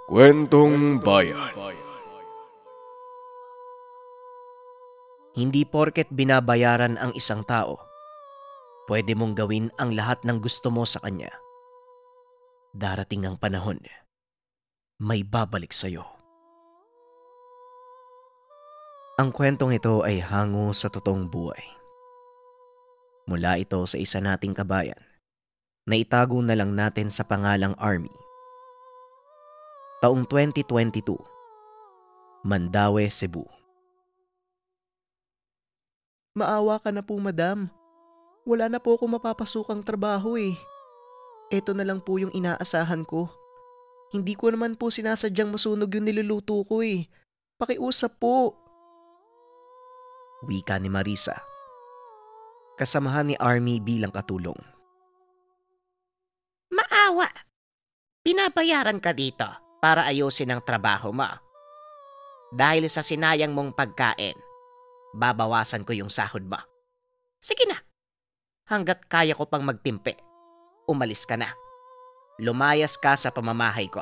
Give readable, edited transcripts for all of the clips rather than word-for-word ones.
Kwentong Bayan. Hindi porket binabayaran ang isang tao, pwede mong gawin ang lahat ng gusto mo sa kanya. Darating ang panahon, may babalik sa'yo. Ang kwentong ito ay hango sa totoong buhay. Mula ito sa isa nating kabayan na itago na lang natin sa pangalang Army. Taong 2022, Mandaue, Cebu. Maawa ka na po, madam. Wala na po ako mapapasukang trabaho eh. Ito na lang po yung inaasahan ko. Hindi ko naman po sinasadyang masunog yung niluluto ko eh. Pakiusap po. Wika ni Marisa, kasamahan ni Army bilang katulong. Maawa. Pinabayaran ka dito para ayusin ang trabaho mo. Dahil sa sinayang mong pagkain, babawasan ko yung sahod mo. Sige na. Hanggat kaya ko pang magtimpe, umalis ka na. Lumayas ka sa pamamahay ko.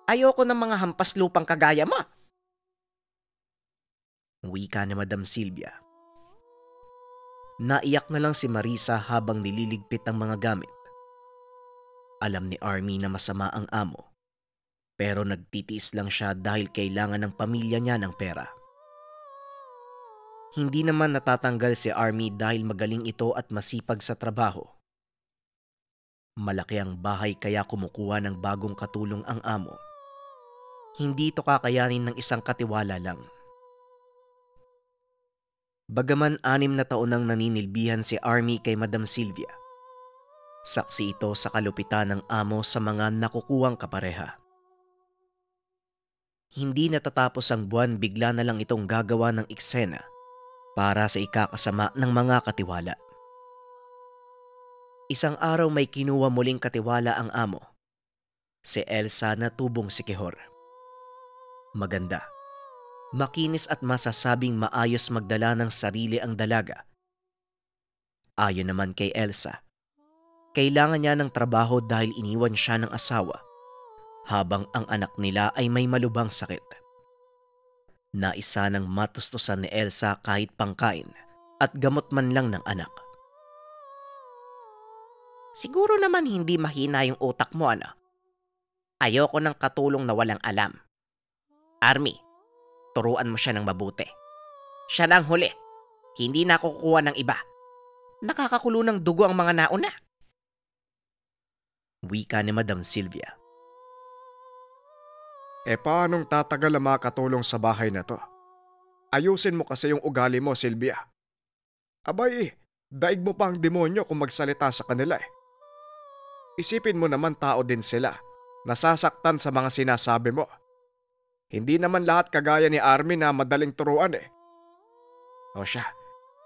Ayoko ng mga hampas lupang kagaya mo. Wika ni Madam Silvia. Naiyak na lang si Marisa habang nililigpit ang mga gamit. Alam ni Army na masama ang amo, pero nagtitiis lang siya dahil kailangan ng pamilya niya ng pera. Hindi naman natatanggal si Army dahil magaling ito at masipag sa trabaho. Malaki ang bahay kaya kumukuha ng bagong katulong ang amo. Hindi ito kakayanin ng isang katiwala lang. Bagaman 6 na taon nang naninilbihan si Army kay Madam Silvia, saksi ito sa kalupitan ng amo sa mga nakukuhang kapareha. Hindi natatapos ang buwan, bigla na lang itong gagawa ng eksena para sa ikakasama ng mga katiwala. Isang araw may kinuha muling katiwala ang amo, si Elsa na tubong sikihor. Maganda, makinis at masasabing maayos magdala ng sarili ang dalaga. Ayon naman kay Elsa, kailangan niya ng trabaho dahil iniwan siya ng asawa habang ang anak nila ay may malubhang sakit. Naisa nang matustusan ni Elsa kahit pangkain at gamot man lang ng anak. Siguro naman hindi mahina yung utak mo, ano? Ayoko ng katulong na walang alam. Army, turuan mo siya ng mabuti. Siya na ang huli. Hindi na ako kukuha ng iba. Nakakakulo ng dugo ang mga nauna. Wika ni Madam Silvia. Paanong tatagal ang mga katulong sa bahay na to? Ayusin mo kasi yung ugali mo, Silvia. Abay, daig mo pa ang demonyo kung magsalita sa kanila eh. Isipin mo naman tao din sila, nasasaktan sa mga sinasabi mo. Hindi naman lahat kagaya ni Army na madaling turuan eh. O siya,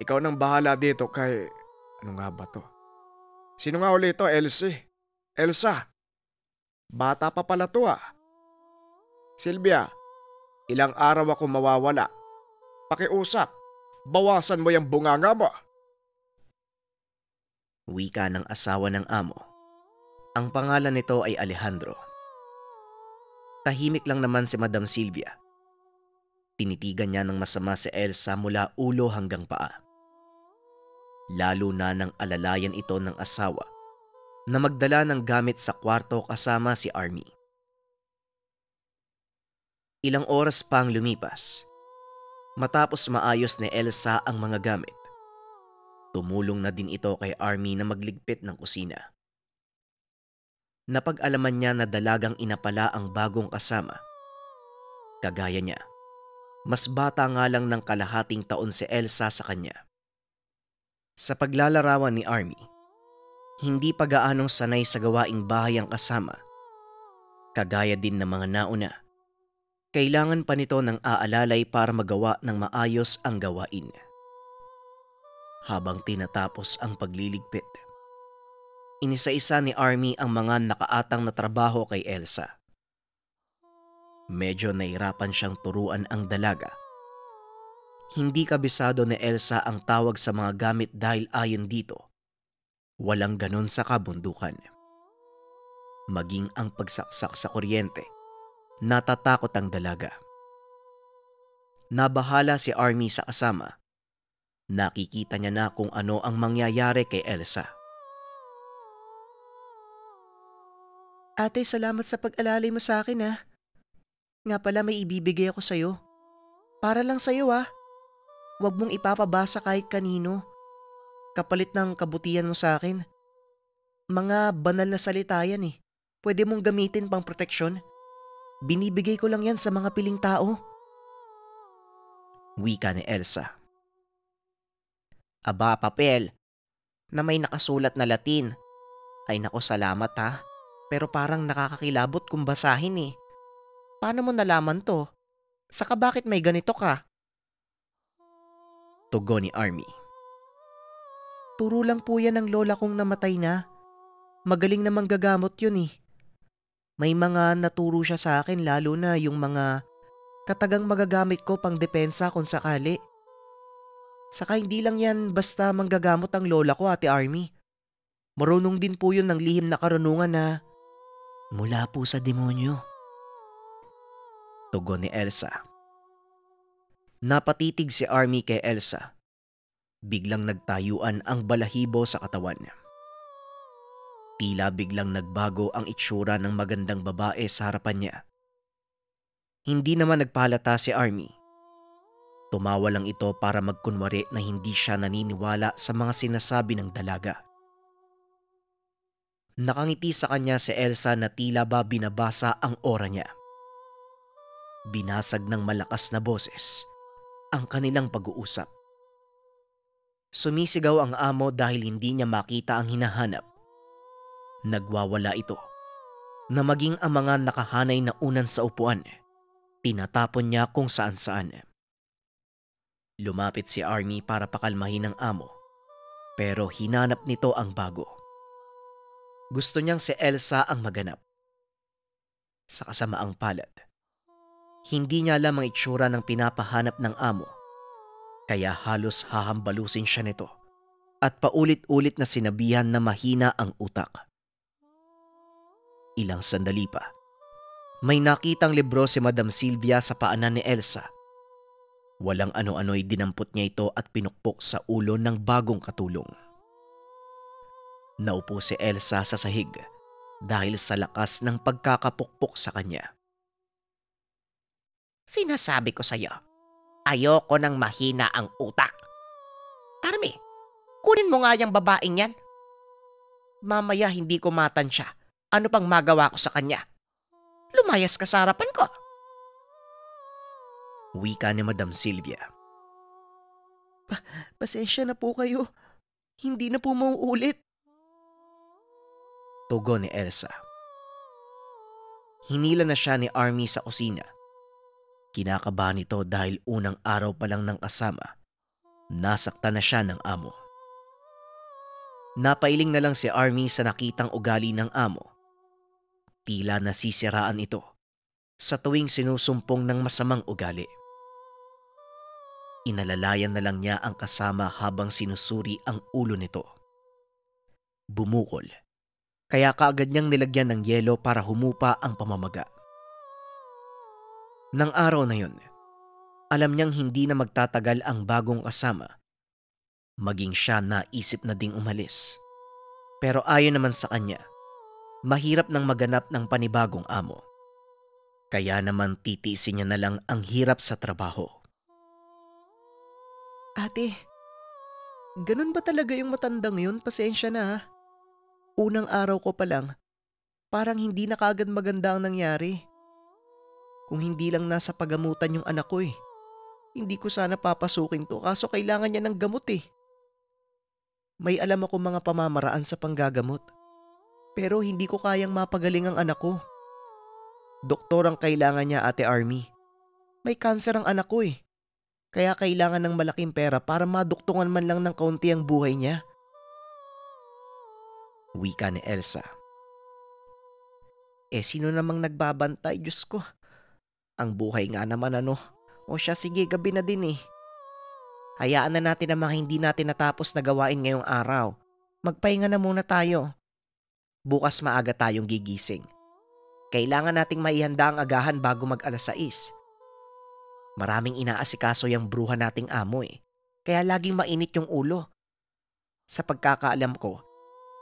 ikaw nang bahala dito kay... Ano nga ba to? Sino nga ulit ito, Elsie? Elsa? Bata pa pala to ah. Silvia, ilang araw ako mawawala. Pakiusap, bawasan mo yung bunganga mo. Wika ng asawa ng amo. Ang pangalan nito ay Alejandro. Tahimik lang naman si Madam Silvia. Tinitigan niya ng masama si Elsa mula ulo hanggang paa. Lalo na nang alalayan ito ng asawa na magdala ng gamit sa kwarto kasama si Army. Ilang oras pang lumipas, matapos maayos ni Elsa ang mga gamit, tumulong na din ito kay Army na magligpit ng kusina. Napag-alaman niya na dalagang inapala ang bagong kasama. Kagaya niya, mas bata nga lang ng kalahating taon si Elsa sa kanya. Sa paglalarawan ni Army, hindi pa gaanong sanay sa gawaing bahay ang kasama. Kagaya din ng mga nauna, kailangan pa nito ng aalalay para magawa ng maayos ang gawain. Habang tinatapos ang pagliligpit, inisa-isa ni Army ang mga nakaatang na trabaho kay Elsa. Medyo nahirapan siyang turuan ang dalaga. Hindi kabisado ni Elsa ang tawag sa mga gamit dahil ayon dito, walang ganon sa kabundukan. Maging ang pagsaksak sa kuryente Natatakot ang dalaga. Nabahala si Army sa kasama. Nakikita niya na kung ano ang mangyayari kay Elsa. Ate, salamat sa pag-alalay mo sa akin ha. Nga pala may ibibigay ako sa'yo. Para lang sa'yo ha. Huwag mong ipapabasa kahit kanino. Kapalit ng kabutihan mo sa akin. Mga banal na salita yan eh. Pwede mong gamitin pang proteksyon. Binibigay ko lang yan sa mga piling tao. Wika ni Elsa. Aba, papel na may nakasulat na Latin. Ay nako, salamat ha. Pero parang nakakakilabot kung basahin eh. Paano mo nalaman to? Saka bakit may ganito ka? Tugon ni Army. Turo lang po yan ng lola kong namatay na. Magaling namang gagamot yun eh. May mga naturo siya sa akin, lalo na yung mga katagang magagamit ko pang depensa kung sakali. Saka hindi lang yan basta manggagamot ang lola ko, Ate Army. Marunong din po yun ng lihim na karunungan na mula po sa demonyo. Tugon ni Elsa. Napatitig si Army kay Elsa. Biglang nagtayuan ang balahibo sa katawan niya. Tila biglang nagbago ang itsura ng magandang babae sa harapan niya. Hindi naman nagpahalata si Army. Tumawa lang ito para magkunwari na hindi siya naniniwala sa mga sinasabi ng dalaga. Nakangiti sa kanya si Elsa na tila ba binabasa ang aura niya. Binasag ng malakas na boses ang kanilang pag-uusap. Sumisigaw ang amo dahil hindi niya makita ang hinahanap. Nagwawala ito na maging ang mga nakahanay na unan sa upuan. Tinatapon niya kung saan-saan. Lumapit si Army para pakalmahin ang amo, pero hinanap nito ang bago. Gusto niyang si Elsa ang maganap. Sa kasamaang palad, hindi niya alam ang itsura ng pinapahanap ng amo, kaya halos hahambalusin siya nito at paulit-ulit na sinabihan na mahina ang utak. Ilang sandali pa, may nakitang libro si Madam Sylvia sa paanan ni Elsa. Walang ano-ano'y dinampot niya ito at pinukpok sa ulo ng bagong katulong. Naupo si Elsa sa sahig dahil sa lakas ng pagkakapukpok sa kanya. Sinasabi ko sa'yo, ayoko nang mahina ang utak. Army, kunin mo nga yung babaeng yan. Mamaya hindi ko matansya. Ano pang magawa ko sa kanya? Lumayas ka sa harapan ko. Wika ni Madam Sylvia. Pasensya na po kayo. Hindi na po mauulit. Tugon ni Elsa. Hinila na siya ni Army sa kusina. Kinakabahan ito dahil unang araw pa lang ng kasama. Nasaktan na siya ng amo. Napailing na lang si Army sa nakitang ugali ng amo. Tila nasisiraan ito sa tuwing sinusumpong ng masamang ugali. Inalalayan na lang niya ang kasama habang sinusuri ang ulo nito. Bumukol, kaya kaagad niyang nilagyan ng yelo para humupa ang pamamaga. Nang araw na yun, alam niyang hindi na magtatagal ang bagong kasama. Maging siya naisip na ding umalis. Pero ayon naman sa kanya, mahirap nang maganap ng panibagong amo. Kaya naman titiisin niya na lang ang hirap sa trabaho. Ate, ganun ba talaga yung matandang yun? Pasensya na ha. Unang araw ko pa lang, parang hindi na kaagad maganda ang nangyari. Kung hindi lang nasa pagamutan yung anak ko eh. Hindi ko sana papasukin to kaso kailangan niya ng gamot eh. May alam ako mga pamamaraan sa panggagamot. Pero hindi ko kayang mapagaling ang anak ko. Doktor ang kailangan niya, Ate Army. May kanser ang anak ko eh. Kaya kailangan ng malaking pera para maduktungan man lang ng kaunti ang buhay niya. Wika ni Elsa. Sino namang nagbabantay, Diyos ko? Ang buhay nga naman ano. O siya, sige, gabi na din eh. Hayaan na natin ang mga hindi natin natapos na gawain ngayong araw. Magpahinga na muna tayo. Bukas maaga tayong gigising. Kailangan nating maihanda ang agahan bago mag-alas 6. Maraming inaasikaso yung bruha nating amo eh. Kaya laging mainit yung ulo. Sa pagkakaalam ko,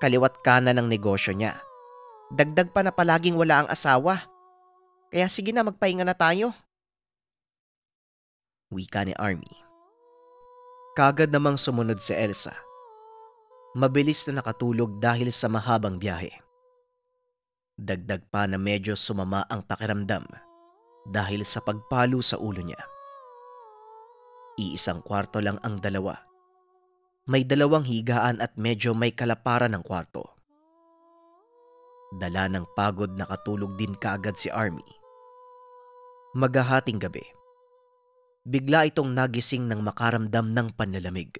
kaliwat kanan ng negosyo niya. Dagdag pa na palaging wala ang asawa. Kaya sige na, magpahinga na tayo. Wika ni Army. Kagad namang sumunod si Elsa. Mabilis na nakatulog dahil sa mahabang biyahe. Dagdag pa na medyo sumama ang pakiramdam dahil sa pagpalo sa ulo niya. Iisang kwarto lang ang dalawa. May 2 higaan at medyo may kalaparan ng kwarto. Dala ng pagod nakatulog din kaagad si Army. Maghahating gabi. Bigla itong nagising nang makaramdam ng panlalamig.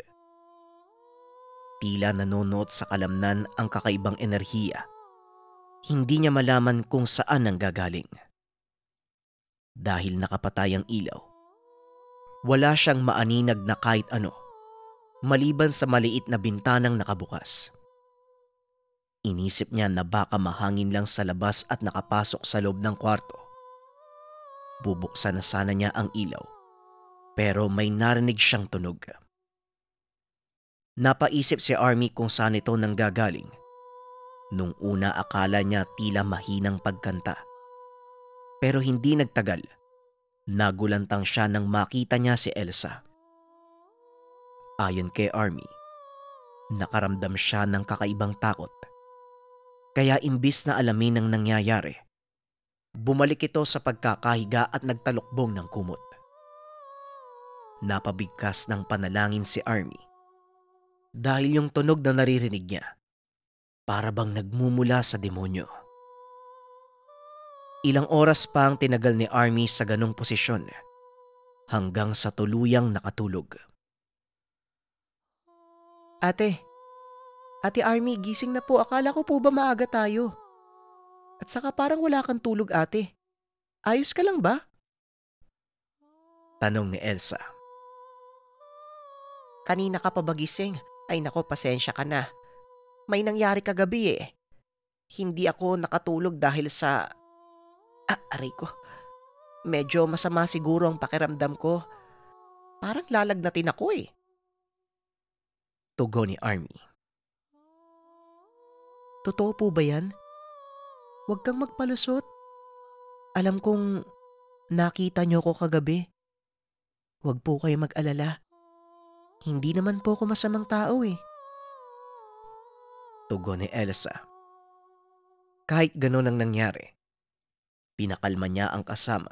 Tila nanonood sa kalamnan ang kakaibang enerhiya. Hindi niya malaman kung saan ang gagaling. Dahil nakapatay ang ilaw, wala siyang maaninag na kahit ano, maliban sa maliit na bintanang nakabukas. Inisip niya na baka mahangin lang sa labas at nakapasok sa loob ng kwarto. Bubuksan na sana niya ang ilaw, pero may narinig siyang tunog. Napaisip si Army kung saan ito nanggagaling. Nung una akala niya tila mahinang pagkanta. Pero hindi nagtagal, nagulantang siya nang makita niya si Elsa. Ayon kay Army, nakaramdam siya ng kakaibang takot. Kaya imbis na alamin ang nangyayari, bumalik ito sa pagkakahiga at nagtalukbong ng kumot. Napabigkas ng panalangin si Army dahil yung tunog na naririnig niya para bang nagmumula sa demonyo. Ilang oras pa ang tinagal ni Army sa ganong posisyon hanggang sa tuluyang nakatulog. Ate Army, gising na po. Akala ko po ba maaga tayo? At saka parang wala kang tulog, ate. Ayos ka lang ba? Tanong ni Elsa. Kanina ka pa ba gising? Ay nako, pasensya ka na. May nangyari kagabi eh. Hindi ako nakatulog dahil sa... aray ko. Medyo masama siguro ang pakiramdam ko. Parang lalagnatin ako eh. Tugon ni Army. Totoo po ba yan? Huwag kang magpalusot. Alam kong nakita niyo ko kagabi. Huwag po kayo mag-alala. Hindi naman po ako masamang tao eh. Tugon ni Elsa. Kahit ganon ang nangyari, pinakalma niya ang kasama.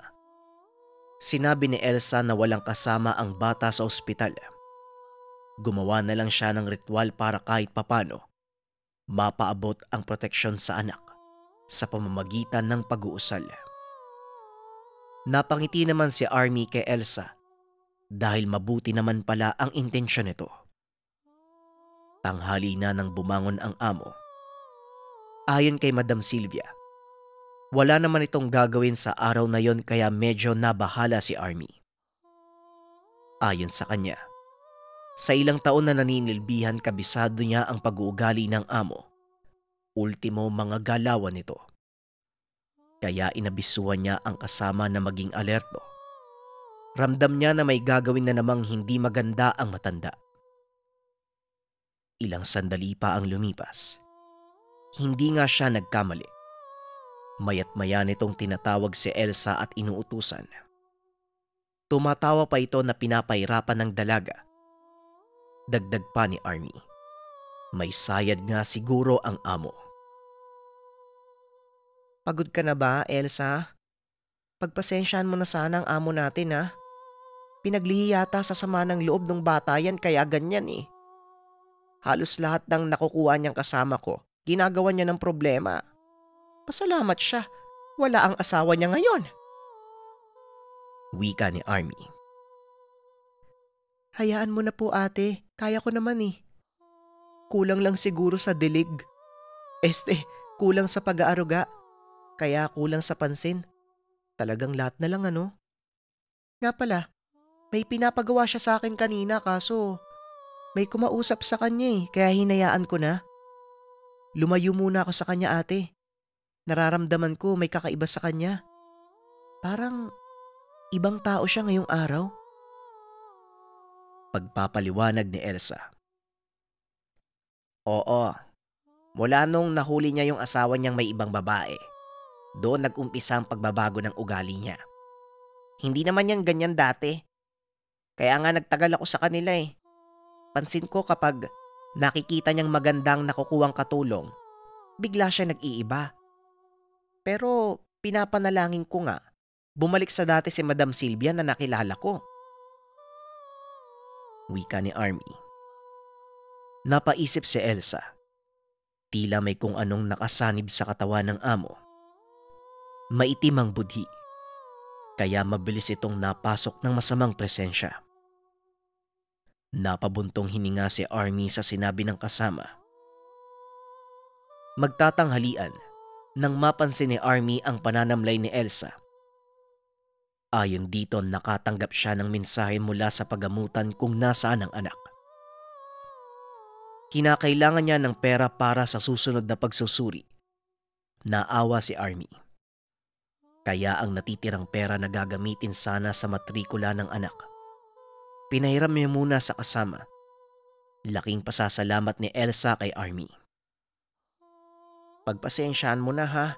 Sinabi ni Elsa na walang kasama ang bata sa ospital. Gumawa na lang siya ng ritual para kahit papano mapaabot ang proteksyon sa anak sa pamamagitan ng pag-uusal. Napangiti naman si Army kay Elsa dahil mabuti naman pala ang intensyon nito. Tanghali na nang bumangon ang amo. Ayon kay Madam Sylvia, wala naman itong gagawin sa araw na yon kaya medyo nabahala si Army. Ayon sa kanya, sa ilang taon na naninilbihan kabisado niya ang pag-uugali ng amo. Ultimo mga galawan nito. Kaya inabisuhan niya ang kasama na maging alerto. Ramdam niya na may gagawin na namang hindi maganda ang matanda. Ilang sandali pa ang lumipas. Hindi nga siya nagkamali. Mayat-maya nitong tinatawag si Elsa at inuutusan. Tumatawa pa ito na pinapahirapan ng dalaga. Dagdag pa ni Army. May sayad nga siguro ang amo. Pagod ka na ba, Elsa? Pagpasensyahan mo na sana ang amo natin ha. Pinaglihi yata sa sama ng loob ng bata yan kaya ganyan eh. Halos lahat ng nakukuha niyang kasama ko, ginagawa niya ng problema. Pasalamat siya, wala ang asawa niya ngayon. Wika ni Army. Hayaan mo na po ate, kaya ko naman eh. Kulang lang siguro sa dilig. Kulang sa pag-aaruga. Kaya kulang sa pansin. Talagang lahat na lang ano. Nga pala, may pinapagawa siya sa akin kanina kaso may kumausap sa kanya eh, kaya hinayaan ko na. Lumayo muna ako sa kanya ate. Nararamdaman ko may kakaiba sa kanya. Parang ibang tao siya ngayong araw. Pagpapaliwanag ni Elsa. Oo, mula nung nahuli niya yung asawa niyang may ibang babae, doon nag-umpisa ang pagbabago ng ugali niya. Hindi naman yan ganyan dati. Kaya nga nagtagal ako sa kanila eh. Pansin ko kapag nakikita niyang magandang nakukuhang katulong, bigla siya nag-iiba. Pero pinapanalangin ko nga, bumalik sa dati si Madam Sylvia na nakilala ko. Wika ni Army. Napaisip si Elsa. Tila may kung anong nakasanib sa katawan ng amo. Maitim ang budhi, kaya mabilis itong napasok ng masamang presensya. Napabuntong hininga si Army sa sinabi ng kasama. Magtatanghalian nang mapansin ni Army ang pananamlay ni Elsa. Ayon dito, nakatanggap siya ng mensahe mula sa pagamutan kung nasaan ang anak. Kinakailangan niya ng pera para sa susunod na pagsusuri. Naawa si Army. Kaya ang natitirang pera na gagamitin sana sa matrikula ng anak. Pinahiram niya muna sa kasama. Laking pasasalamat ni Elsa kay Army. Pagpasensyaan mo na ha.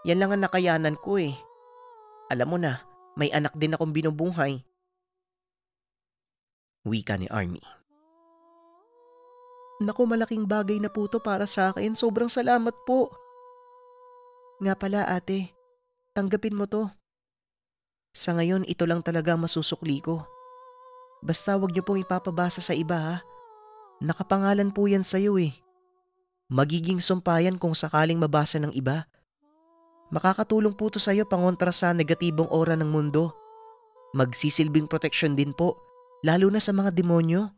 Yan lang ang nakayanan ko eh. Alam mo na, may anak din akong binubuhay. Wika ni Army. Naku, malaking bagay na po to para sa akin. Sobrang salamat po. Nga pala ate, tanggapin mo to. Sa ngayon, ito lang talaga masusukli ko. Basta wag niyo pong ipapabasa sa iba ha. Nakapangalan po yan sa'yo eh. Magiging sumpayan kung sakaling mabasa ng iba. Makakatulong po to sa'yo pangontra sa negatibong aura ng mundo. Magsisilbing proteksyon din po, lalo na sa mga demonyo.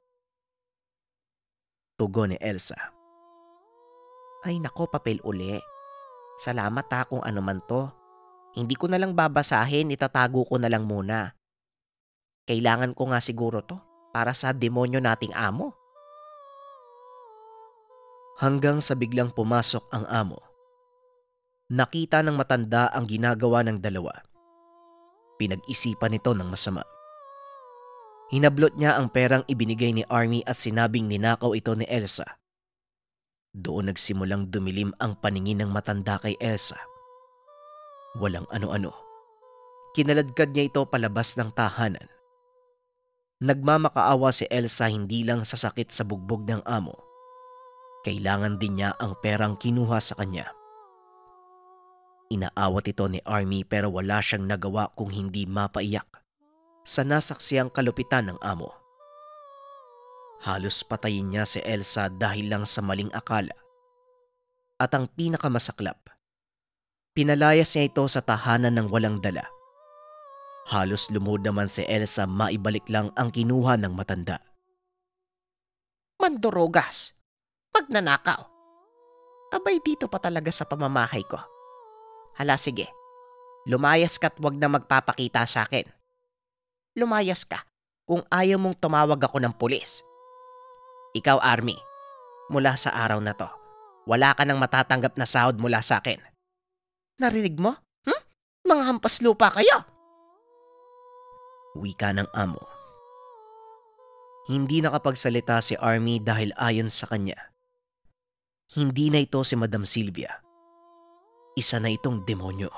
Tugon ni Elsa. Ay nako, papel uli. Salamat ha kung ano man to. Hindi ko na lang babasahin, itatago ko na lang muna. Kailangan ko nga siguro to para sa demonyo nating amo. Hanggang sa biglang pumasok ang amo. Nakita ng matanda ang ginagawa ng dalawa. Pinag-isipan nito ng masama. Hinablot niya ang perang ibinigay ni Army at sinabing ninakaw ito ni Elsa. Doon nagsimulang dumilim ang paningin ng matanda kay Elsa. Walang ano-ano. Kinaladkad niya ito palabas ng tahanan. Nagmamakaawa si Elsa hindi lang sa sakit sa bugbog ng amo. Kailangan din niya ang perang kinuha sa kanya. Inaawat ito ni Army pero wala siyang nagawa kung hindi mapaiyak sa nasaksiyang kalupitan ng amo. Halos patayin niya si Elsa dahil lang sa maling akala. At ang pinakamasaklap, pinalayas niya ito sa tahanan ng walang dala. Halos lumuhod naman si Elsa maibalik lang ang kinuha ng matanda. Mandurugas! Magnanakaw! Abay dito pa talaga sa pamamahay ko. Hala sige, lumayas ka't wag na magpapakita sa akin. Lumayas ka kung ayaw mong tumawag ako ng pulis. Ikaw, Army, mula sa araw na to, wala ka nang matatanggap na sahod mula sa akin. Narinig mo? Mga hampas lupa kayo! Wika ng amo. Hindi nakapagsalita si Army dahil ayon sa kanya, hindi na ito si Madam Sylvia. Isa na itong demonyo.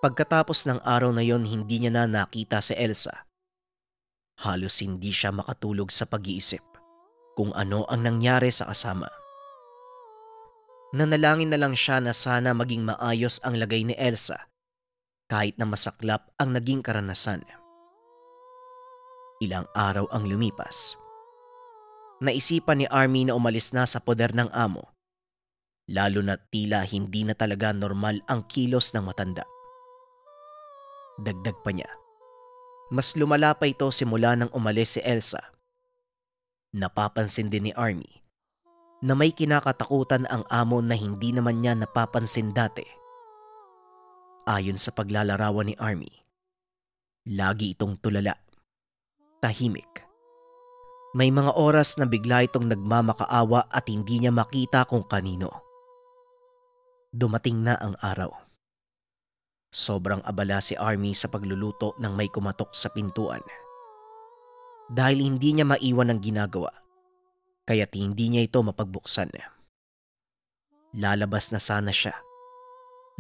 Pagkatapos ng araw na yon, hindi niya na nakita si Elsa. Halos hindi siya makatulog sa pag-iisip kung ano ang nangyari sa kasama. Nanalangin na lang siya na sana maging maayos ang lagay ni Elsa kahit na masaklap ang naging karanasan. Ilang araw ang lumipas. Naisipan ni Army na umalis na sa poder ng amo, lalo na tila hindi na talaga normal ang kilos ng matanda. Dagdag pa niya, mas lumala pa ito simula nang umalis si Elsa. Napapansin din ni Army na may kinakatakutan ang amo na hindi naman niya napapansin dati. Ayon sa paglalarawan ni Army, lagi itong tulala, tahimik. May mga oras na bigla itong nagmamakaawa at hindi niya makita kung kanino. Dumating na ang araw. Sobrang abala si Army sa pagluluto nang may kumatok sa pintuan. Dahil hindi niya maiwan ang ginagawa, kaya't hindi niya ito mapagbuksan. Lalabas na sana siya.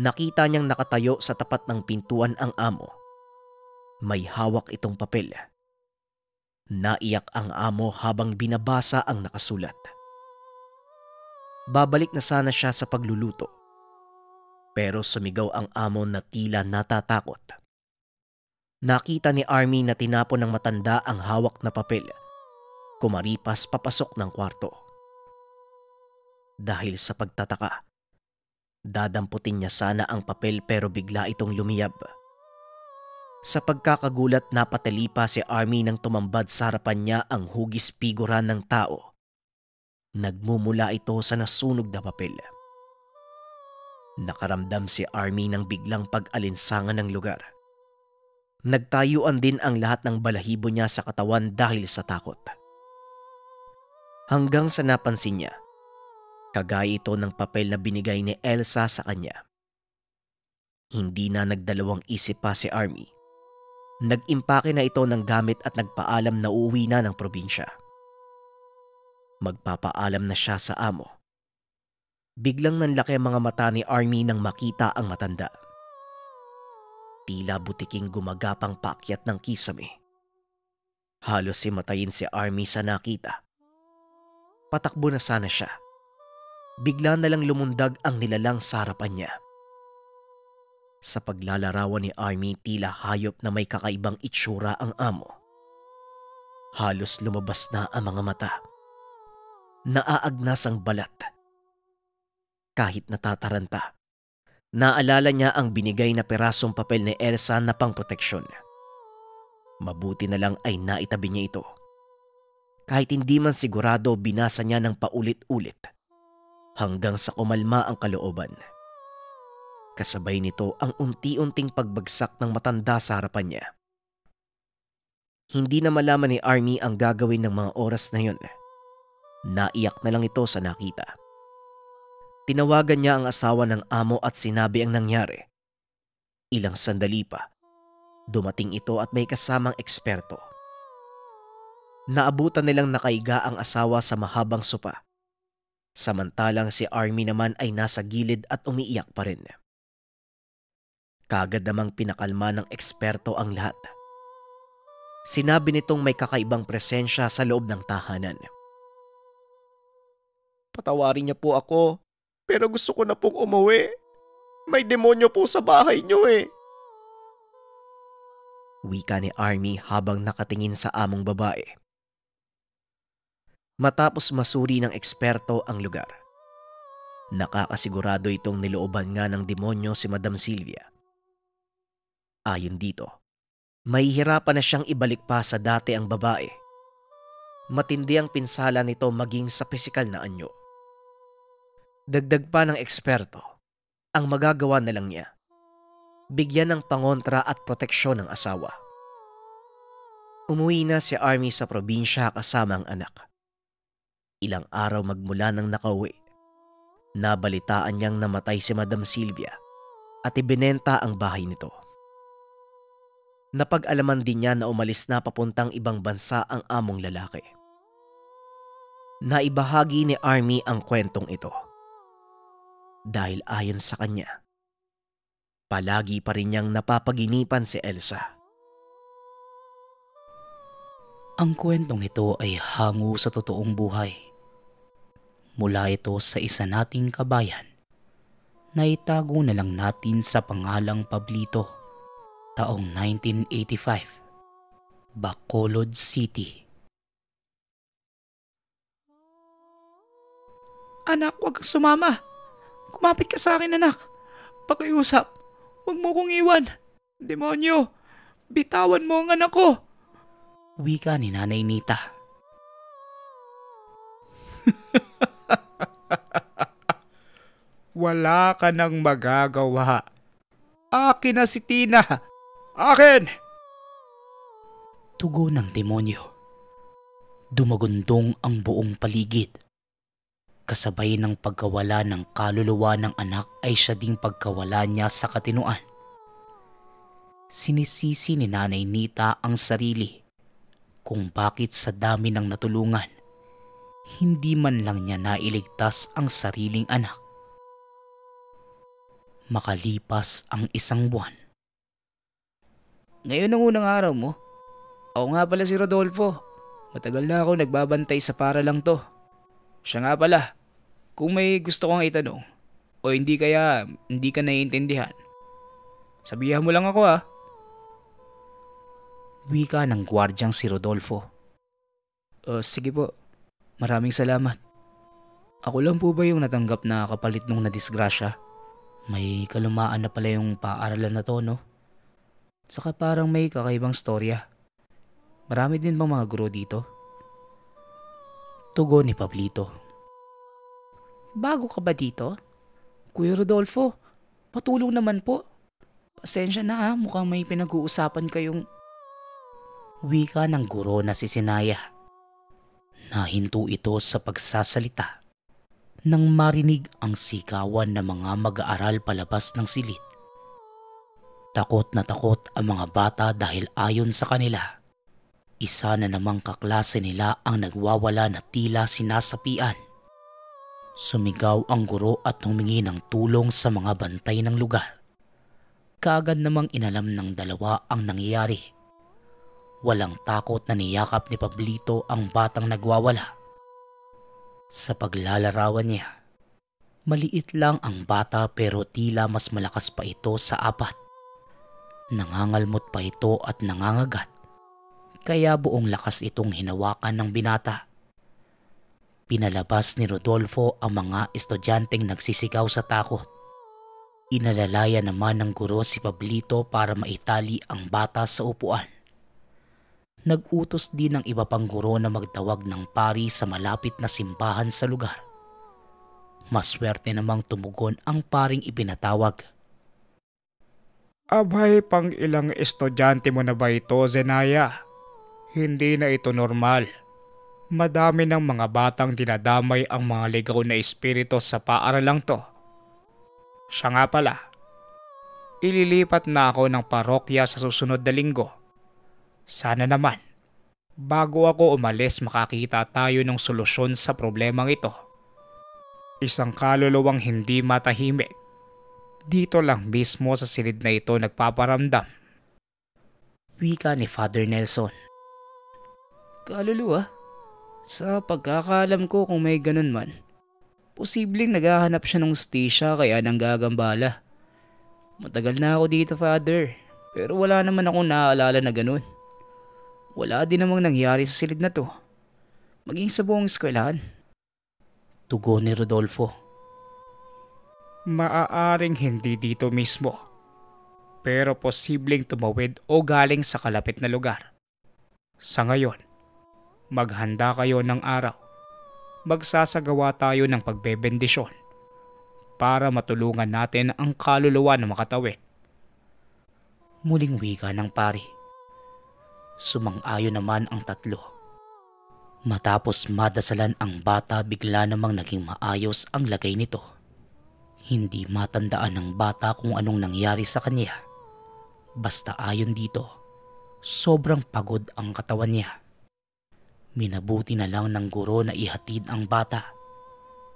Nakita niyang nakatayo sa tapat ng pintuan ang amo. May hawak itong papel. Naiyak ang amo habang binabasa ang nakasulat. Babalik na sana siya sa pagluluto. Pero sumigaw ang amo na tila natatakot. Nakita ni Army na tinapon ng matanda ang hawak na papel. Kumaripas papasok ng kwarto. Dahil sa pagtataka, dadamputin niya sana ang papel pero bigla itong lumiyab. Sa pagkakagulat napatali pa si Army nang tumambad sa harapan niya ang hugis figura ng tao. Nagmumula ito sa nasunog na papel. Nakaramdam si Army ng biglang pag-alinsangan ng lugar. Nagtayuan din ang lahat ng balahibo niya sa katawan dahil sa takot. Hanggang sa napansin niya, kagaya ito ng papel na binigay ni Elsa sa kanya. Hindi na nagdalawang isip pa si Army. Nag-impake na ito ng gamit at nagpaalam na uuwi na ng probinsya. Magpapaalam na siya sa amo. Biglang nanlaki ang mga mata ni Army nang makita ang matanda. Tila butiking gumagapang paakyat ng kisame. Halos himatayin si Army sa nakita. Patakbo na sana siya. Bigla na lang lumundag ang nilalang sa harapan niya. Sa paglalarawan ni Army, tila hayop na may kakaibang itsura ang amo. Halos lumabas na ang mga mata. Naaagnas ang balat. Kahit natataranta, naalala niya ang binigay na perasong papel ni Elsa na pangproteksyon. Mabuti na lang ay naitabi niya ito. Kahit hindi man sigurado, binasa niya ng paulit-ulit hanggang sa kumalma ang kalooban. Kasabay nito ang unti-unting pagbagsak ng matanda sa harapan niya. Hindi na malaman ni Army ang gagawin ng mga oras na yun. Naiyak na lang ito sa nakita. Tinawagan niya ang asawa ng amo at sinabi ang nangyari. Ilang sandali pa, dumating ito at may kasamang eksperto. Naabutan nilang nakaiga ang asawa sa mahabang sopa. Samantalang si Army naman ay nasa gilid at umiiyak pa rin. Kagad namang pinakalma ng eksperto ang lahat. Sinabi nitong may kakaibang presensya sa loob ng tahanan. Patawarin niyo po ako, pero gusto ko na pong umuwi. May demonyo po sa bahay niyo eh. Wika ni Army habang nakatingin sa among babae. Matapos masuri ng eksperto ang lugar, nakakasigurado itong nilooban nga ng demonyo si Madam Sylvia. Ayon dito, mahihirapan na siyang ibalik pa sa dati ang babae. Matindi ang pinsala nito maging sa pisikal na anyo. Dagdag pa ng eksperto, ang magagawa na lang niya, bigyan ng pangontra at proteksyon ng asawa. Umuwi na si Army sa probinsya kasama ang anak. Ilang araw magmula nang nakauwi, nabalitaan niyang namatay si Madam Sylvia at ibinenta ang bahay nito. Napag-alaman din niya na umalis na papuntang ibang bansa ang among lalaki. Naibahagi ni Army ang kwentong ito. Dahil ayon sa kanya, palagi pa rin niyang napapaginipan si Elsa. Ang kwentong ito ay hango sa totoong buhay. Mula ito sa isa nating kabayan na itago na lang natin sa pangalang Pablito, taong 1985, Bacolod City. Anak, huwag kang sumama. Kumapit ka sa akin, anak. Pakiusap. Huwag mo kong iwan. Demonyo, bitawan mo ang anak ko. Wika ni Nanay Nita. Wala ka nang magagawa. Akin na si Tina. Akin! Tugon ng demonyo. Dumagundong ang buong paligid. kasabay ng pagkawala ng kaluluwa ng anak ay siya ding pagkawala niya sa katinuan. Sinisisi ni Nanay Nita ang sarili kung bakit sa dami ng natulungan, hindi man lang niya nailigtas ang sariling anak. Makalipas ang 1 buwan. Ngayon ang unang araw mo? Ako nga pala si Rodolfo. Matagal na ako nagbabantay sa paralang to. Siya nga pala, kung may gusto kong itanong o hindi kaya hindi ka naiintindihan, sabihan mo lang ako ha. Wika ng gwardyang si Rodolfo. Sige po, maraming salamat. Ako lang po ba yung natanggap na kapalit nung nadisgrasya? May kalumaan na pala yung paaralan na to, no? Saka parang may kakaibang storya. Marami din bang mga guro dito? Tugon ni Pablito. Bago ka ba dito? Kuya Rodolfo, Patulong naman po. Pasensya na ha, mukhang may pinag-uusapan kayong... Wika ng guro na si Sinaya. Nahinto ito sa pagsasalita nang marinig ang sigawan ng mga mag-aaral palabas ng silid. Takot na takot ang mga bata dahil ayon sa kanila, isa na namang kaklase nila ang nagwawala na tila sinasapian. Sumigaw ang guro at humingi ng tulong sa mga bantay ng lugar. Kaagad namang inalam ng dalawa ang nangyayari. Walang takot na niyakap ni Pablito ang batang nagwawala. Sa paglalarawan niya, maliit lang ang bata pero tila mas malakas pa ito sa 4. Nangangalmot pa ito at nangangagat, kaya buong lakas itong hinawakan ng binata. Pinalabas ni Rodolfo ang mga estudyanteng nagsisigaw sa takot. Inalalaya naman ng guro si Pablito para maitali ang bata sa upuan. Nag-utos din ng iba pang guro na magtawag ng pari sa malapit na simbahan sa lugar. Maswerte namang tumugon ang paring ipinatawag. Abay, pang ilang estudyante mo na ba ito, Zenaya? Hindi na ito normal. Madami ng mga batang dinadamay ang mga ligaw na espiritu sa paaralang to. Siya nga pala, ililipat na ako ng parokya sa susunod na linggo. Sana naman, bago ako umalis makakita tayo ng solusyon sa problemang ito. Isang kaluluwang hindi matahimik. Dito lang mismo sa silid na ito nagpaparamdam. Wika ni Father Nelson. Kaluluwa? Sa pagkakaalam ko kung may ganun man, posibleng naghahanap siya ng hustisya kaya nanggagambala. Matagal na ako dito, Father, pero wala naman akong naaalala na ganun. Wala din namang nangyari sa silid na to, maging sa buong eskwelahan. Tugon ni Rodolfo. Maaaring hindi dito mismo, pero posibleng tumawid o galing sa kalapit na lugar. Sa ngayon, maghanda kayo ng araw. Magsasagawa tayo ng pagbebendisyon para matulungan natin ang kaluluwa na makatawid. Muling wika ng pari. Sumang-ayon naman ang 3. Matapos madasalan ang bata, bigla namang naging maayos ang lagay nito. Hindi matandaan ng bata kung anong nangyari sa kanya. Basta ayon dito, sobrang pagod ang katawan niya. Minabuti na lang ng guro na ihatid ang bata.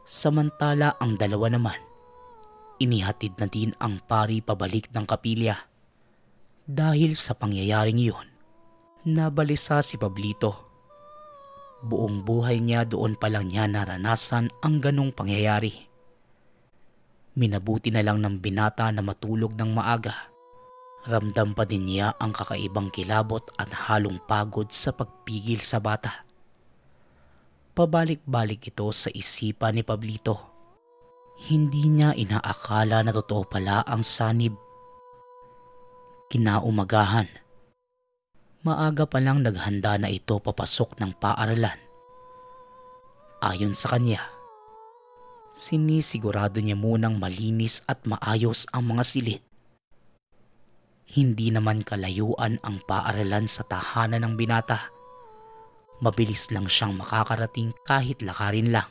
Samantala ang dalawa naman, inihatid na din ang pari pabalik ng kapilya. Dahil sa pangyayaring iyon, nabalisa si Pablito. Buong buhay niya doon pa lang niya naranasan ang ganong pangyayari. Minabuti na lang ng binata na matulog ng maaga. Ramdam pa din niya ang kakaibang kilabot at halong pagod sa pagpigil sa bata. Pabalik-balik ito sa isipan ni Pablito. Hindi niya inaakala na totoo pala ang sanib. Kinaumagahan, maaga pa lang naghanda na ito papasok ng paaralan. Ayon sa kanya, sinisigurado niya munang malinis at maayos ang mga silid. Hindi naman kalayuan ang paaralan sa tahanan ng binata. Mabilis lang siyang makakarating kahit lakarin lang.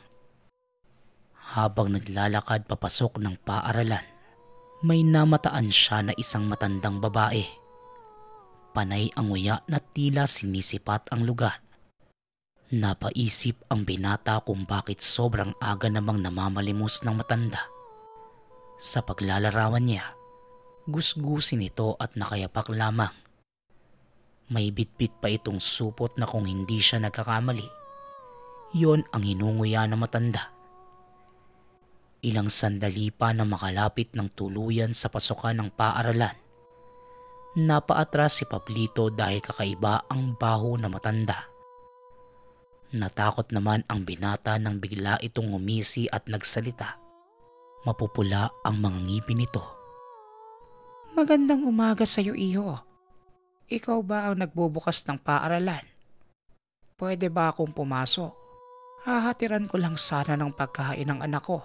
Habang naglalakad papasok ng paaralan, may namataan siya na isang matandang babae. Panay ang nguya na tila sinisipat ang lugar. Napaisip ang binata kung bakit sobrang aga namang namamalimos ng matanda. Sa paglalarawan niya, gusgusin ito at nakayapak lamang. May bitbit pa itong supot na kung hindi siya nagkakamali, yon ang hinunguya na matanda. Ilang sandali pa na makalapit ng tuluyan sa pasukan ng paaralan, napaatras si Pablito dahil kakaiba ang baho na matanda. Natakot naman ang binata nang bigla itong ngumisi at nagsalita. Mapupula ang mga ngipin nito. Magandang umaga sa iyo, iho. Ikaw ba ang nagbubukas ng paaralan? Pwede ba akong pumasok? Hahatiran ko lang sana ng pagkain ng anak ko.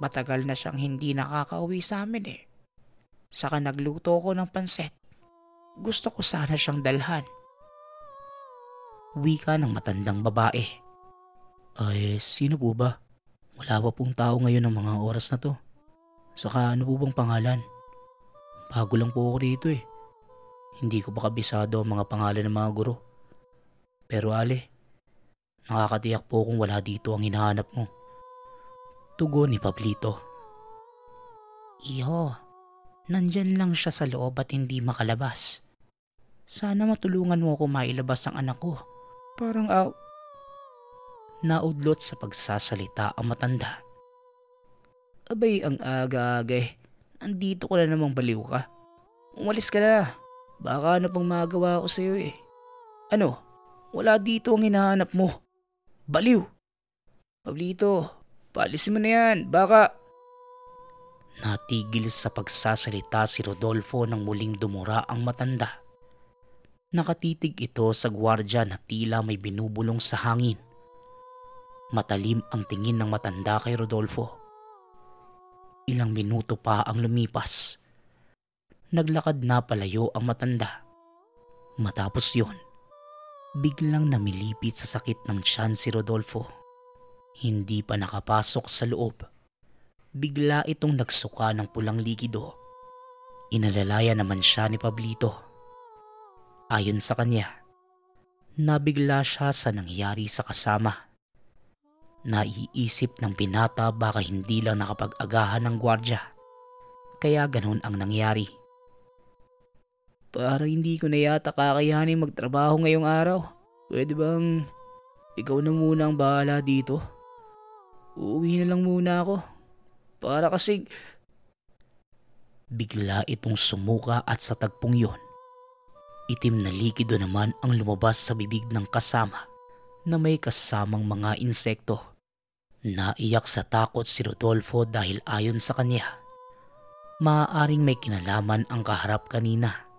Matagal na siyang hindi nakakauwi sa amin eh. Saka nagluto ko ng pansit. Gusto ko sana siyang dalhan. Wika ng matandang babae. Ay, sino po ba? Wala pa pong tao ngayon ng mga oras na to. Saka ano po bang pangalan? Bago lang po ako dito eh. Hindi ko pa kabisado ang mga pangalan ng mga guro. Pero Ale, nakakatiyak po kung wala dito ang hinahanap mo. Tugon ni Pablito. Iho, nandyan lang siya sa loob at hindi makalabas. Sana matulungan mo ako mailabas ang anak ko. Parang Naudlot sa pagsasalita ang matanda. Abay, ang aga-aga eh. Nandito ko na namang baliw ka. Umalis ka na. Baka ano pang magawa ko sa'yo eh. Ano? Wala dito ang hinahanap mo. Baliw! Pablito, paalisin mo na yan. Baka... Natigil sa pagsasalita si Rodolfo nang muling dumura ang matanda. Nakatitig ito sa gwardya na tila may binubulong sa hangin. Matalim ang tingin ng matanda kay Rodolfo. Ilang minuto pa ang lumipas. Naglakad na palayo ang matanda. Matapos yon, biglang namilipit sa sakit ng tiyan si Rodolfo. Hindi pa nakapasok sa loob, bigla itong nagsuka ng pulang likido. Inalalaya naman siya ni Pablito. Ayon sa kanya, nabigla siya sa nangyari sa kasama. Naiisip ng binata baka hindi lang nakapag-agahan ng gwardya, kaya ganun ang nangyari. Para hindi ko na yata kakayanin magtrabaho ngayong araw. Pwede bang ikaw na muna ang bahala dito? Uuwi na lang muna ako. Para kasi... Bigla itong sumuka at sa tagpong yon, itim na likido naman ang lumabas sa bibig ng kasama na may kasamang mga insekto. Naiyak sa takot si Rodolfo dahil ayon sa kanya, maaaring may kinalaman ang kaharap kanina.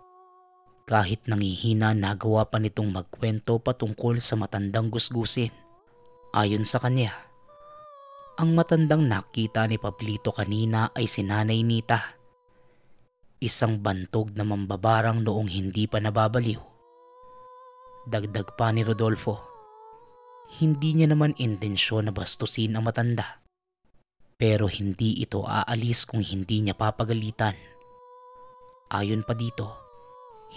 Kahit nangihina, nagawa pa nitong magkwento patungkol sa matandang gusgusin. Ayon sa kanya, ang matandang nakita ni Pablito kanina ay si Nanay Nita, isang bantog na mambabarang noong hindi pa nababaliw. Dagdag pa ni Rodolfo, hindi niya naman intensyon na bastusin ang matanda. Pero hindi ito aalis kung hindi niya papagalitan. Ayon pa dito,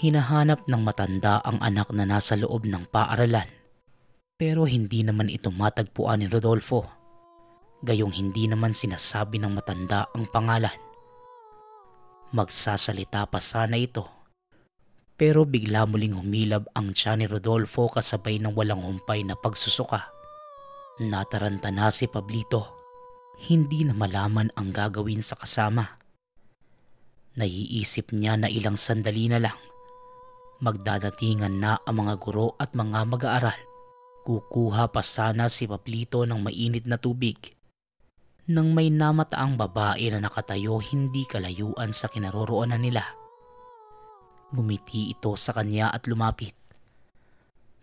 hinahanap ng matanda ang anak na nasa loob ng paaralan. Pero hindi naman ito matagpuan ni Rodolfo. Gayong hindi naman sinasabi ng matanda ang pangalan. Magsasalita pa sana ito, pero bigla muling humilab ang tiyan ni Rodolfo kasabay ng walang humpay na pagsusuka. Nataranta na si Pablito, hindi na malaman ang gagawin sa kasama. Naiisip niya na ilang sandali na lang, magdadatingan na ang mga guro at mga mag-aaral. Kukuha pa sana si Pablito ng mainit na tubig nang may namataang babae na nakatayo hindi kalayuan sa kinaroroonan nila. Ngumiti ito sa kanya at lumapit.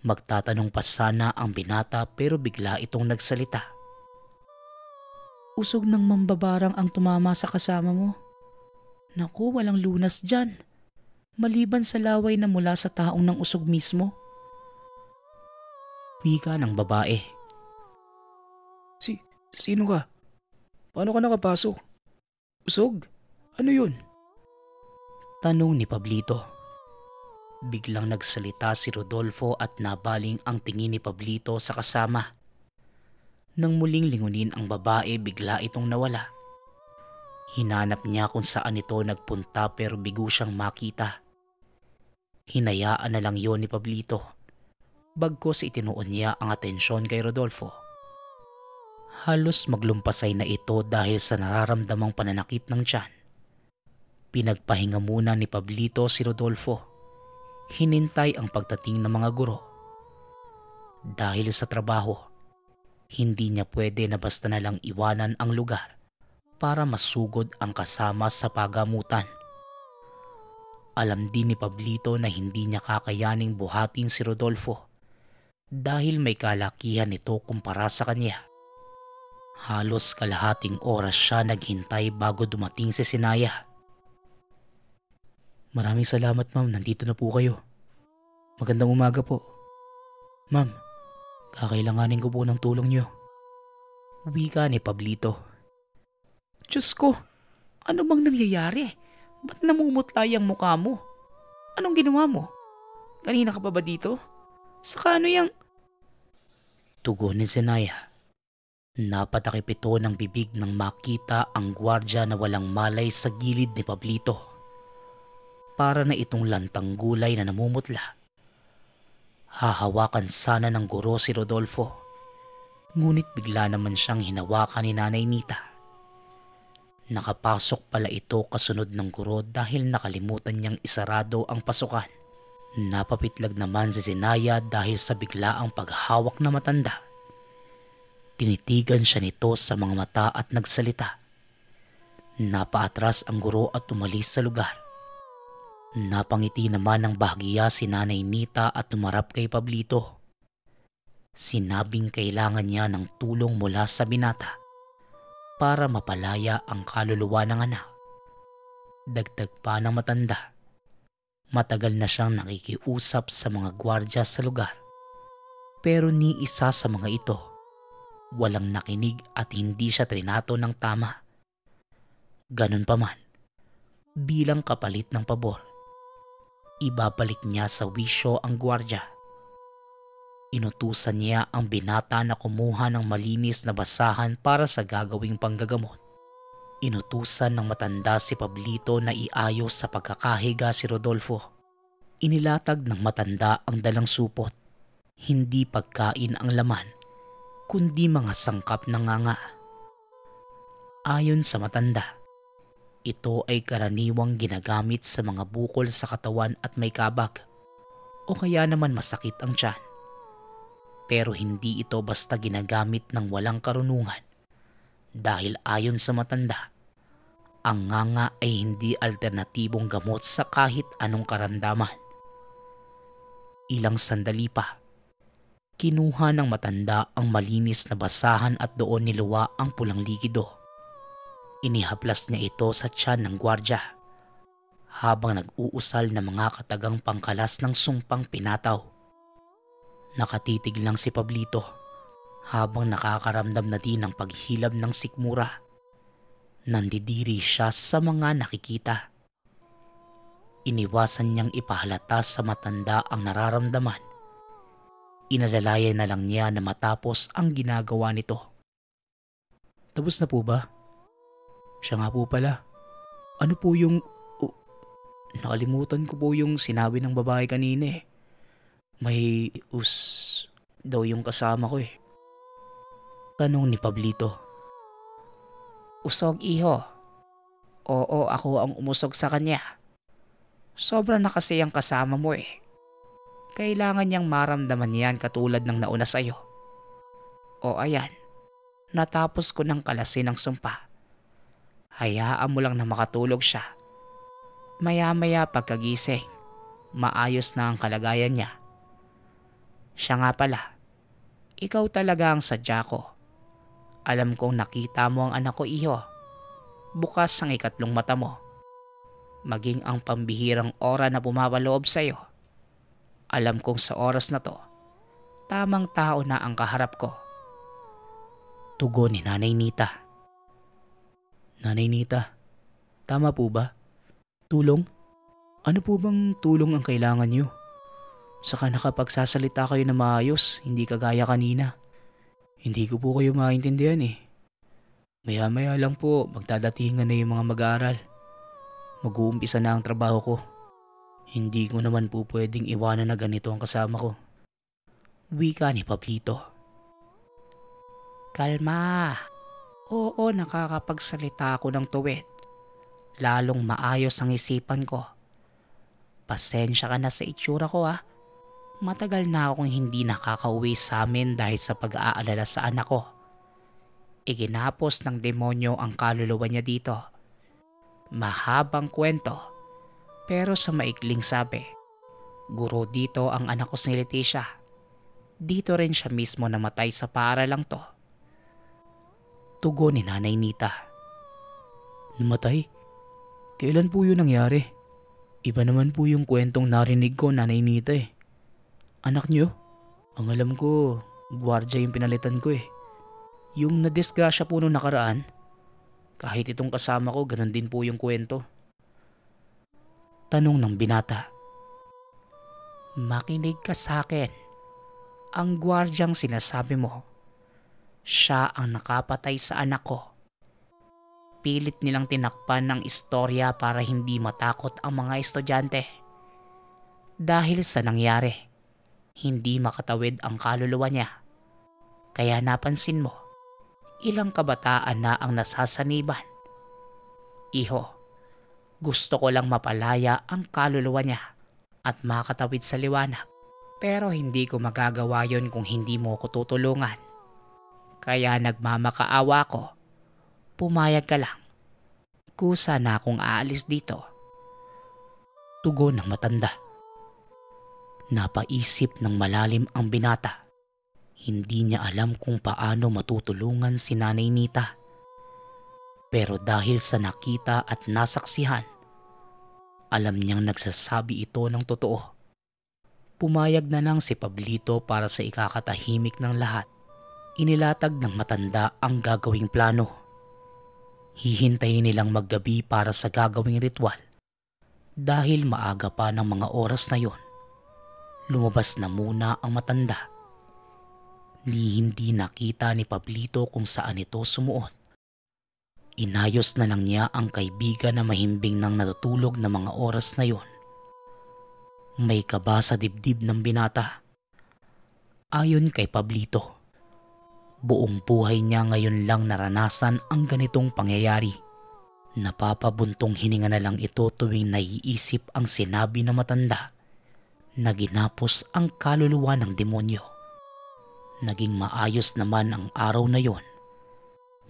Magtatanong pa sana ang binata pero bigla itong nagsalita. Usog ng mambabarang ang tumama sa kasama mo. Naku, walang lunas dyan. Maliban sa laway na mula sa taong ng usog mismo. Wika ng babae. Sino ka? Paano ka nakapasok? Usog? Ano yun? Tanong ni Pablito. Biglang nagsalita si Rodolfo at nabaling ang tingin ni Pablito sa kasama. Nang muling lingunin ang babae, bigla itong nawala. Hinanap niya kung saan ito nagpunta pero bigo siyang makita. Hinayaan na lang yon ni Pablito. Bagkus itinuon niya ang atensyon kay Rodolfo. Halos maglumpasay na ito dahil sa nararamdamang pananakit ng tiyan. Pinagpahinga muna ni Pablito si Rodolfo. Hinintay ang pagdating ng mga guro. Dahil sa trabaho, hindi niya pwede na basta na lang iwanan ang lugar para masugod ang kasama sa pagamutan. Alam din ni Pablito na hindi niya kakayaning buhatin si Rodolfo dahil may kalakihan ito kumpara sa kanya. Halos kalahating oras siya naghintay bago dumating si Sinaya. Maraming salamat ma'am, nandito na po kayo. Magandang umaga po. Ma'am, kakailanganin ko po ng tulong niyo. Wika ni Pablito. Diyos ko, ano bang nangyayari? Ba't namumutla ang mukha mo? Anong ginawa mo? Kanina ka pa ba dito? Saka ano yang... Tugon ni Sinaya. Napatakip ito ng bibig nang makita ang gwardya na walang malay sa gilid ni Pablito. Para na itong lantang gulay na namumutla. Hahawakan sana ng guro si Rodolfo. Ngunit bigla naman siyang hinawakan ni Nanay Nita. Nakapasok pala ito kasunod ng guro dahil nakalimutan niyang isarado ang pasukan. Napapitlag naman si Sinaya dahil sa biglaang paghawak na matanda. Tinitigan siya nito sa mga mata at nagsalita. Napaatras ang guro at umalis sa lugar. Napangiti naman ng bahagiya si Nanay Nita at tumarap kay Pablito. Sinabing kailangan niya ng tulong mula sa binata para mapalaya ang kaluluwa ng anak. Dagdag pa ng matanda. Matagal na siyang nakikiusap sa mga gwardya sa lugar. Pero ni isa sa mga ito, walang nakinig at hindi siya trinato ng tama. Ganun pa man, bilang kapalit ng pabor, ibabalik niya sa wisyo ang gwardya. Inutusan niya ang binata na kumuha ng malinis na basahan para sa gagawing panggagamot. Inutusan ng matanda si Pablito na iayos sa pagkakahiga si Rodolfo. Inilatag ng matanda ang dalang supot. Hindi pagkain ang laman, kundi mga sangkap ng nganga. Ayon sa matanda, ito ay karaniwang ginagamit sa mga bukol sa katawan at may kabag o kaya naman masakit ang tiyan. Pero hindi ito basta ginagamit ng walang karunungan dahil ayon sa matanda, ang nganga ay hindi alternatibong gamot sa kahit anong karamdaman. Ilang sandali pa, kinuha ng matanda ang malinis na basahan at doon niluwa ang pulang likido. Inihaplas niya ito sa tiyan ng gwardya habang nag-uusal ng mga katagang pangkalas ng sumpang pinataw. Nakatitig lang si Pablito habang nakakaramdam na din ng paghilab ng sikmura. Nandidiri siya sa mga nakikita. Iniwasan niyang ipahalata sa matanda ang nararamdaman. Inalalayan na lang niya na matapos ang ginagawa nito. Tapos na po ba? Siya nga po pala. Ano po yung... nakalimutan ko po yung sinabi ng babae kanina eh. May daw yung kasama ko eh. Tanong ni Pablito. Usog, iho. Oo, ako ang umusog sa kanya. Sobra na kasi ang kasama mo eh. Kailangan niyang maramdaman yan katulad ng nauna sa'yo. O ayan, natapos ko ng kalasin ng sumpa. Hayaan mo lang na makatulog siya. Maya-maya pagkagising, maayos na ang kalagayan niya. Siya nga pala, ikaw talaga ang sadya ko. Alam kong nakita mo ang anak ko, iho. Bukas ang ikatlong mata mo. Maging ang pambihirang ora na pumapaloob sa'yo. Alam kong sa oras na to, tamang tao na ang kaharap ko. Tugon ni Nanay Nita. Nanay Nita, tama po ba? Tulong? Ano po bang tulong ang kailangan niyo? Saka nakapagsasalita kayo na maayos, hindi kagaya kanina. Hindi ko po kayo maintindihan eh. Maya-maya lang po, magdadatingan na yung mga mag-aaral. Mag-uumpisa na ang trabaho ko. Hindi ko naman po pwedeng iwanan na ganito ang kasama ko. Wika ni Pablito. Kalma. Oo, nakakapagsalita ako ng tuwid. Lalong maayos ang isipan ko. Pasensya ka na sa itsura ko ah. Matagal na akong hindi nakakauwi sa amin dahil sa pag-aalala sa anak ko. Iginapos ng demonyo ang kaluluwa niya dito. Mahabang kwento, pero sa maikling sabi, guro dito ang anak ko si Leticia. Dito rin siya mismo namatay sa paaralang to. Tugon ni Nanay Nita. Namatay? Kailan po yun nangyari? Iba naman po yung kwentong narinig ko, Nanay Nita eh. Anak niyo? Ang alam ko, gwardiya yung pinalitan ko eh. Yung nadisgrasya po nung nakaraan, kahit itong kasama ko, ganun din po yung kwento. Tanong ng binata. Makinig ka sa akin. Ang gwardyang sinasabi mo, siya ang nakapatay sa anak ko. Pilit nilang tinakpan ng istorya para hindi matakot ang mga estudyante. Dahil sa nangyari, hindi makatawid ang kaluluwa niya. Kaya napansin mo, ilang kabataan na ang nasasaniban. Iho, gusto ko lang mapalaya ang kaluluwa niya at makatawid sa liwanag. Pero hindi ko magagawa yon kung hindi mo ko tutulungan. Kaya nagmamakaawa ko. Pumayag ka lang. Kusa na akong aalis dito. Tugon ng matanda. Napaisip ng malalim ang binata. Hindi niya alam kung paano matutulungan si Nanay Nita. Pero dahil sa nakita at nasaksihan, alam niyang nagsasabi ito ng totoo. Pumayag na lang si Pablito para sa ikakatahimik ng lahat. Inilatag ng matanda ang gagawing plano. Hihintayin nilang maggabi para sa gagawing ritual. Dahil maaga pa ng mga oras na yon, lumabas na muna ang matanda. Hindi nakita ni Pablito kung saan ito sumuot. Inayos na lang niya ang kaibigan na mahimbing nang natutulog na mga oras na yon. May kaba sa dibdib ng binata. Ayon kay Pablito, buong buhay niya ngayon lang naranasan ang ganitong pangyayari. Napapabuntong hininga na lang ito tuwing naiisip ang sinabi ng matanda na ginapos ang kaluluwa ng demonyo. Naging maayos naman ang araw na yon.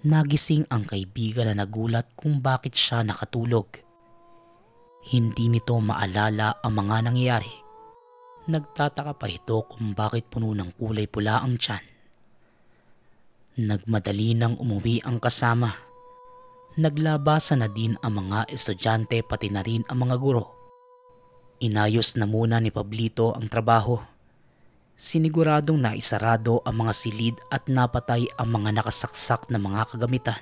Nagising ang kaibigan na nagulat kung bakit siya nakatulog. Hindi nito maalala ang mga nangyayari. Nagtataka pa ito kung bakit puno ng kulay pula ang tiyan. Nagmadali nang umuwi ang kasama. Naglabasan na din ang mga estudyante pati na rin ang mga guro. Inayos na muna ni Pablito ang trabaho. Siniguradong naisarado ang mga silid at napatay ang mga nakasaksak na mga kagamitan.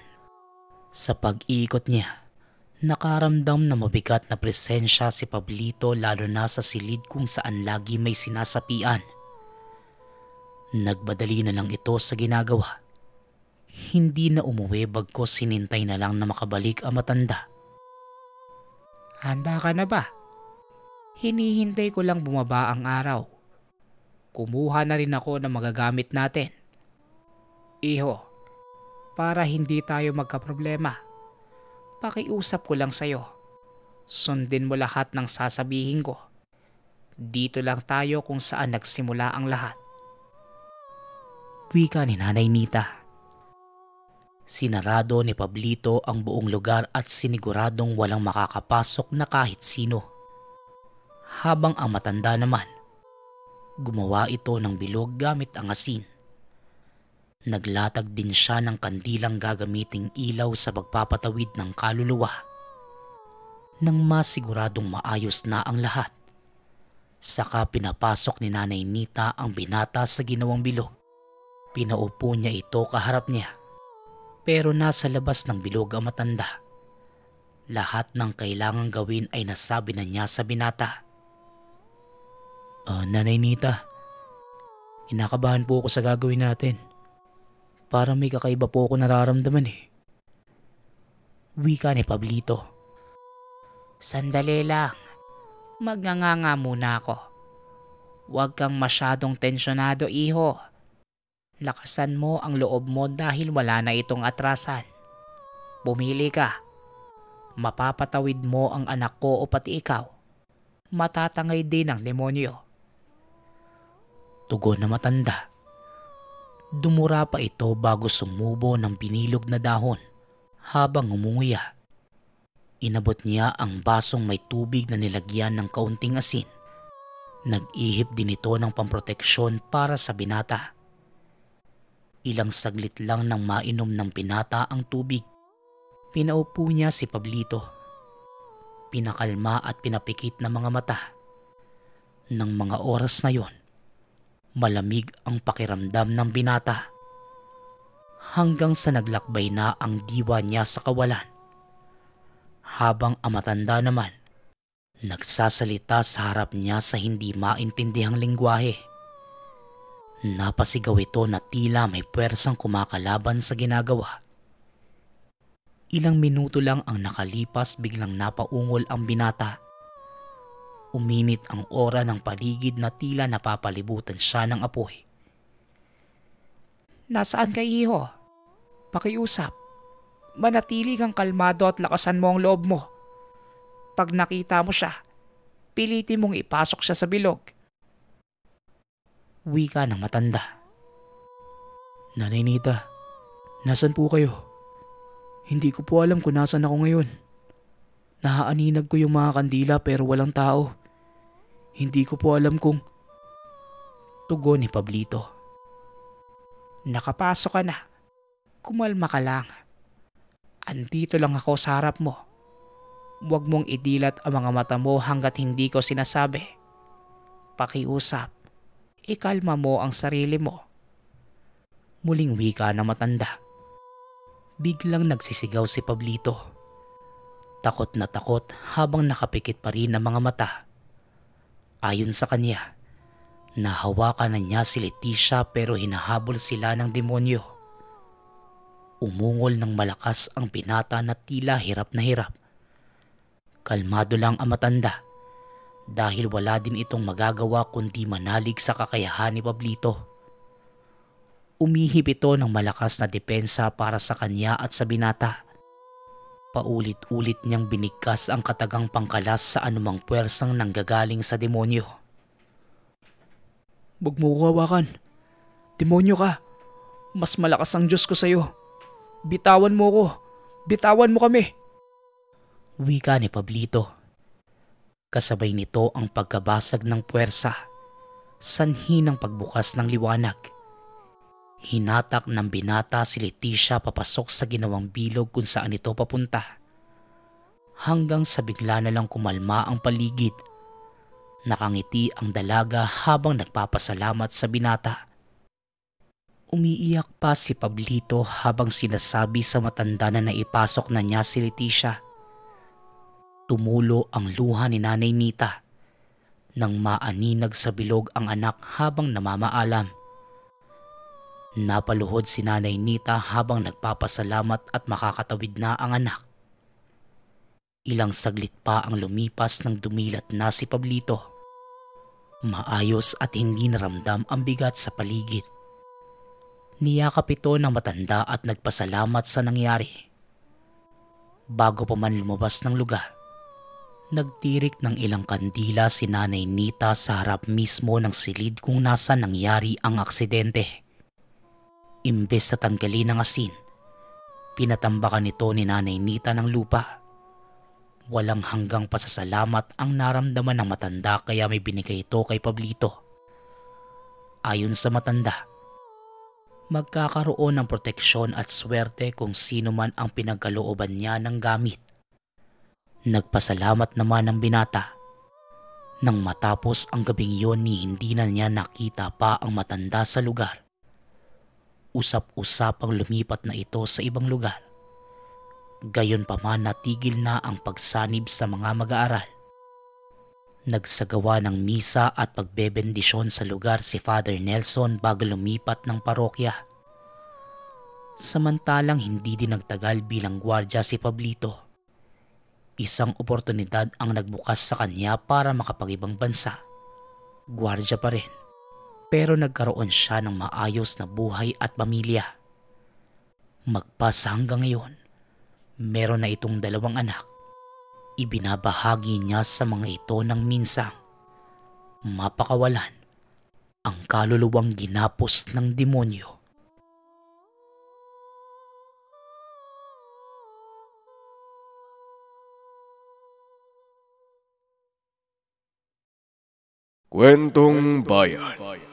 Sa pag-iikot niya, nakaramdam na mabigat na presensya si Pablito lalo na sa silid kung saan lagi may sinasapian. Nagmadali na lang ito sa ginagawa. Hindi na umuwi bagkos sinintay na lang na makabalik ang matanda. Handa ka na ba? Hinihintay ko lang bumaba ang araw. Kumuha na rin ako ng magagamit natin. Iho, para hindi tayo magkaproblema, pakiusap ko lang sa'yo. Sundin mo lahat ng sasabihin ko. Dito lang tayo kung saan nagsimula ang lahat. Wika ni Nanay Nita. Sinarado ni Pablito ang buong lugar at siniguradong walang makakapasok na kahit sino. Habang ang matanda naman, gumawa ito ng bilog gamit ang asin. Naglatag din siya ng kandilang gagamiting ilaw sa pagpapatawid ng kaluluwa. Nang masiguradong maayos na ang lahat, saka pinapasok ni Nanay Nita ang binata sa ginawang bilog. Pinaupo niya ito kaharap niya. Pero nasa labas ng bilog ang matanda. Lahat ng kailangang gawin ay nasabi na niya sa binata. Nanay Nita, kinakabahan po ako sa gagawin natin. Parang may kakaiba po ako nararamdaman eh. Wika ni Pablito. Sandali lang. Magnganga muna ako. Huwag kang masyadong tensyonado, iho. Lakasan mo ang loob mo dahil wala na itong atrasan. Pumili ka. Mapapatawid mo ang anak ko o pati ikaw. Matatangay din ang demonyo. Tugon na matanda. Dumura pa ito bago sumubo ng binilog na dahon habang umunguya. Inabot niya ang basong may tubig na nilagyan ng kaunting asin. Nag-ihip din ito ng pamproteksyon para sa binata. Ilang saglit lang nang mainom ng binata ang tubig. Pinaupo niya si Pablito. Pinakalma at pinapikit ng mga mata. Nang mga oras na yon, malamig ang pakiramdam ng binata. Hanggang sa naglakbay na ang diwa niya sa kawalan. Habang ang matanda naman, nagsasalita sa harap niya sa hindi maintindihang lengguwahe. Napasigaw ito na tila may puwersang kumakalaban sa ginagawa. Ilang minuto lang ang nakalipas, biglang napaungol ang binata. Uminit ang aura ng paligid na tila napapalibutan siya ng apoy. Nasaan ka, iho? Pakiusap. Manatili kang kalmado at lakasan mo ang loob mo. Pag nakita mo siya, pilitin mong ipasok siya sa bilog. Wika ng matanda. Nanay Nita, nasan po kayo? Hindi ko po alam kung nasan ako ngayon. Naaaninag ko yung mga kandila pero walang tao. Hindi ko po alam kung... Tugon ni Pablito. Nakapasok ka na. Kumalma ka lang. Andito lang ako sa harap mo. Huwag mong idilat ang mga mata mo hanggat hindi ko sinasabi. Pakiusap. Ikalma mo ang sarili mo. Muling wika ng matanda. Biglang nagsisigaw si Pablito. Takot na takot habang nakapikit pa rin ang mga mata. Ayon sa kanya, nahawakan na niya si Leticia pero hinahabol sila ng demonyo. Umungol ng malakas ang binata na tila hirap na hirap. Kalmado lang ang matanda dahil wala din itong magagawa kundi manalig sa kakayahan ni Pablito. Umihip ito ng malakas na depensa para sa kanya at sa binata. Paulit-ulit niyang binigkas ang katagang pangkalas sa anumang puwersang nanggagaling sa demonyo. Huwag mo ko hawakan. Demonyo ka. Mas malakas ang Diyos ko sa'yo. Bitawan mo ko. Bitawan mo kami. Wika ni Pablito. Kasabay nito ang pagkabasag ng puwersa, sanhi ng pagbukas ng liwanag. Hinatak ng binata si Leticia papasok sa ginawang bilog kung saan ito papunta. Hanggang sa bigla na lang kumalma ang paligid. Nakangiti ang dalaga habang nagpapasalamat sa binata. Umiiyak pa si Pablito habang sinasabi sa matanda na naipasok na niya si Leticia. Tumulo ang luha ni Nanay Nita nang maaninag sa bilog ang anak habang namamaalam. Napaluhod si Nanay Nita habang nagpapasalamat at makakatawid na ang anak. Ilang saglit pa ang lumipas nang dumilat na si Pablito. Maayos at hindi naramdam ang bigat sa paligid. Niyakap ito ng matanda at nagpasalamat sa nangyari. Bago pa man lumabas ng lugar, nagtirik ng ilang kandila si Nanay Nita sa harap mismo ng silid kung nasa nangyari ang aksidente. Imbes na tanggalin ng asin, pinatambakan nito ni Nanay Nita ng lupa. Walang hanggang pasasalamat ang naramdaman ng matanda kaya may binigay ito kay Pablito. Ayon sa matanda, magkakaroon ng proteksyon at swerte kung sino man ang pinagkalooban niya ng gamit. Nagpasalamat naman ang binata. Nang matapos ang gabing yon ni hindi na niya nakita pa ang matanda sa lugar. usap-usapang lumipat na ito sa ibang lugar. Gayon pa man natigil na ang pagsanib sa mga mag-aaral. Nagsagawa ng misa at pagbebendisyon sa lugar si Father Nelson bago lumipat ng parokya. Samantalang hindi din nagtagal bilang gwardya si Pablito. Isang oportunidad ang nagbukas sa kanya para makapag-ibang bansa. Gwardya pa rin, pero nagkaroon siya ng maayos na buhay at pamilya. Magpasa hanggang ngayon, meron na itong 2 anak. Ibinabahagi niya sa mga ito ng minsang mapakawalan ang kaluluwang ginapos ng demonyo. Kwentong Bayan.